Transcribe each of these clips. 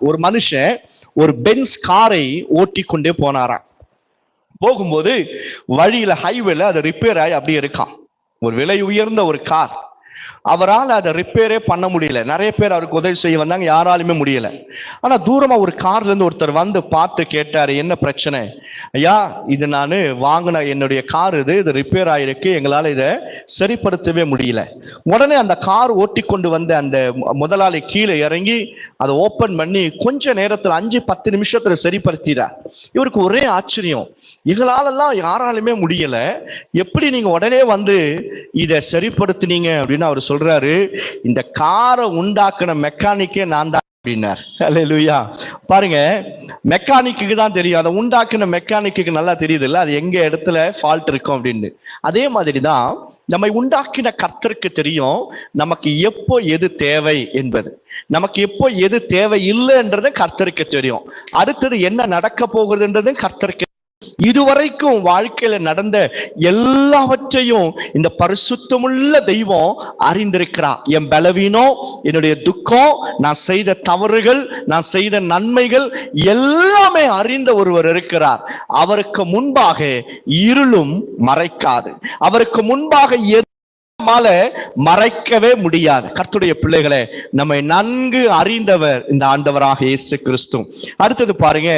ஒரு மனுஷன் ஒரு பென்ஸ் காரை ஓட்டி கொண்டே போனாராம். போகும்போது வழியில ஹைவேல அது ரிப்பேர் ஆகி அப்படியே இருக்கான். ஒரு விலை உயர்ந்த ஒரு கார். அவரால் அதை ரிப்பேரே பண்ண முடியல. நிறைய பேர் அவருக்கு உதவி செய்ய வந்தாங்க, யாராலுமே முடியல. ஆனா தூரமா ஒரு கார்ல இருந்து ஒருத்தர் வந்து பார்த்து கேட்டாரு, என்ன பிரச்சனை? ஐயா, இது நான் வாங்கின என்னுடைய கார், இது ரிப்பேர் ஆயிருக்கு, எங்களால இதை சரிப்படுத்தவே முடியல. உடனே அந்த கார் ஓட்டி கொண்டு வந்த அந்த முதலாளி கீழே இறங்கி அதை ஓப்பன் பண்ணி கொஞ்ச நேரத்தில் 5-10 நிமிஷத்துல சரிப்படுத்திறார். இவருக்கு ஒரே ஆச்சரியம், எங்களாலெல்லாம் யாராலுமே முடியல, எப்படி நீங்க உடனே வந்து இதை சரிப்படுத்தினீங்க அப்படின்னு அவர் சொல்றாரு. இந்த காரை உண்டாக்குன மெக்கானிக்கே நான் தான் அப்படின்னார். அல்லேலூயா. பாருங்க, மெக்கானிக்கு தான் தெரியும், அதை உண்டாக்குன மெக்கானிக்கு நல்லா தெரியுது இல்ல, அது எங்க இடத்துல ஃபால்ட் இருக்கும் அப்படின்னு. அதே மாதிரிதான் நம்மை உண்டாக்கின கர்த்தருக்கு தெரியும் நமக்கு எப்போ எது தேவை என்பது, நமக்கு எப்போ எது தேவை இல்லைன்றது கர்த்தருக்கு தெரியும். அடுத்தது என்ன நடக்க போகுதுன்றது கர்த்தருக்கு. இதுவரைக்கும் வாழ்க்கையில நடந்த எல்லாவற்றையும் இந்த பரிசுத்தமுள்ள தெய்வம் அறிந்திருக்கிறார். என் பலவீனம், என்னுடைய துக்கம், நான் செய்த தவறுகள், நான் செய்த நன்மைகள் எல்லாமே அறிந்த ஒருவர் இருக்கிறார். அவருக்கு முன்பாக இருளும் மறைக்காது. அவருக்கு முன்பாக மறைக்கவே முடியாது. கர்த்தருடைய பிள்ளைகளே, நம்மை நன்கு அறிந்தவர் இந்த ஆண்டவராக இயேசு கிறிஸ்து. அடுத்தது பாருங்க,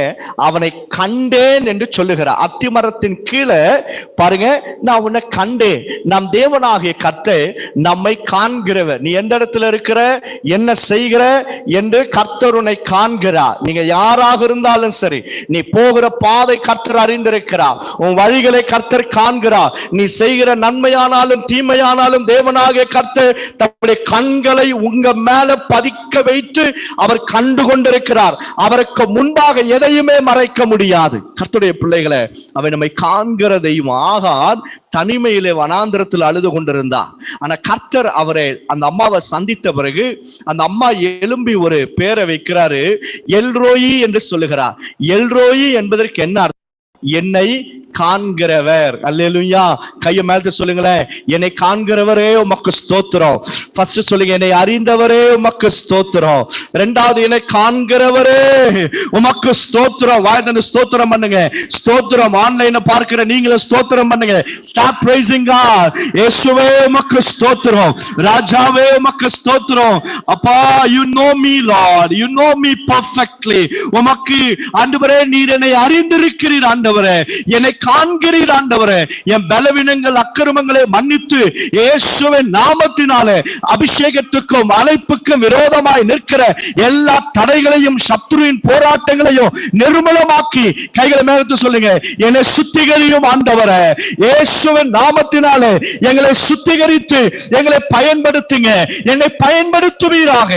அவனை கண்டேன் என்று சொல்லுகிறார். அத்திமரத்தின் கீழே பாருங்க, நான் உன்னை கண்டேன். நம் தேவனாகிய கர்த்தர் நம்மை காண்கிறவர். நீ எந்த இடத்துல இருக்கிற, என்ன செய்கிற என்று கர்த்தர் உன்னை காண்கிறார். நீங்க யாராக இருந்தாலும் சரி, நீ போகிற பாதை கர்த்தர் அறிந்திருக்கிறார். உன் வழிகளை கர்த்தர் காண்கிறார். நீ செய்கிற நன்மையானாலும் தீமையானாலும் தேவனாகிய கர்த்தர் தம்முடைய கண்களை உங்க மேல பதிக்க வைத்து அவர் கண்டு கொண்டிருக்கிறார். அவருக்கு முன்பாக எதையுமே மறைக்க முடியாது. கர்த்தருடைய பிள்ளைகளை, அவை நம்மை காண்கிற தெய்வம். ஆகார் தனிமையிலே வனாந்திரத்தில் அழுது கொண்டிருந்தார். ஆனா கர்த்தர் அவரை, அந்த அம்மாவை சந்தித்த பிறகு அந்த அம்மா எழும்பி ஒரு பேரை வைக்கிறாரு, எல்ரோயி என்று சொல்லுகிறார். எல்ரோயி என்பதற்கு என்ன அர்த்தம்? என்னை காண்கிறவர். அல்லேலூயா. கையை மேல சொல்லுங்களேன், என்னை காண்கிறவரே உமக்கு ஸ்தோத்திரம். ஃபர்ஸ்ட் சொல்லுங்க, என்னை அறிந்தவரே உமக்கு ஸ்தோத்திரம். இரண்டாவது, என்னை காண்கிறவரே உமக்கு ஸ்தோத்திரம். வாய்தன ஸ்தோத்திரம் பண்ணுங்க. ஸ்தோத்திரம். ஆன்லைன்ல பார்க்கிற நீங்களும் ஸ்தோத்திரம் பண்ணுங்க. Start praising God. இயேசுவே உமக்கு ஸ்தோத்திரம். ராஜாவே உமக்கு ஸ்தோத்திரம். அப்பா, you know me Lord, you know me perfectly. உமக்கு ஆண்டவரே, நீர் என்னை அறிந்திருக்கிறீர். ஆண்டவரே, என்னை காண்கிறீர். ஆண்டவரே, என் பலவீனங்கள் அக்கிரமங்களை மன்னித்து இயேசுவின் நாமத்தினாலே அபிஷேகத்துக்கும் அழைப்புக்கும் விரோதமாய் நிற்கிற எல்லா தடைகளையும் சத்துருவின் போராட்டங்களையும் நிர்மூலமாக்கி, கைகளை மேலத்து சொல்லுங்க, என்னை சுத்திகரியும் ஆண்டவரே. இயேசுவின் நாமத்தினாலே எங்களை சுத்திகரித்து எங்களை பயன்படுத்துங்க. என்னை பயன்படுத்துவீராக.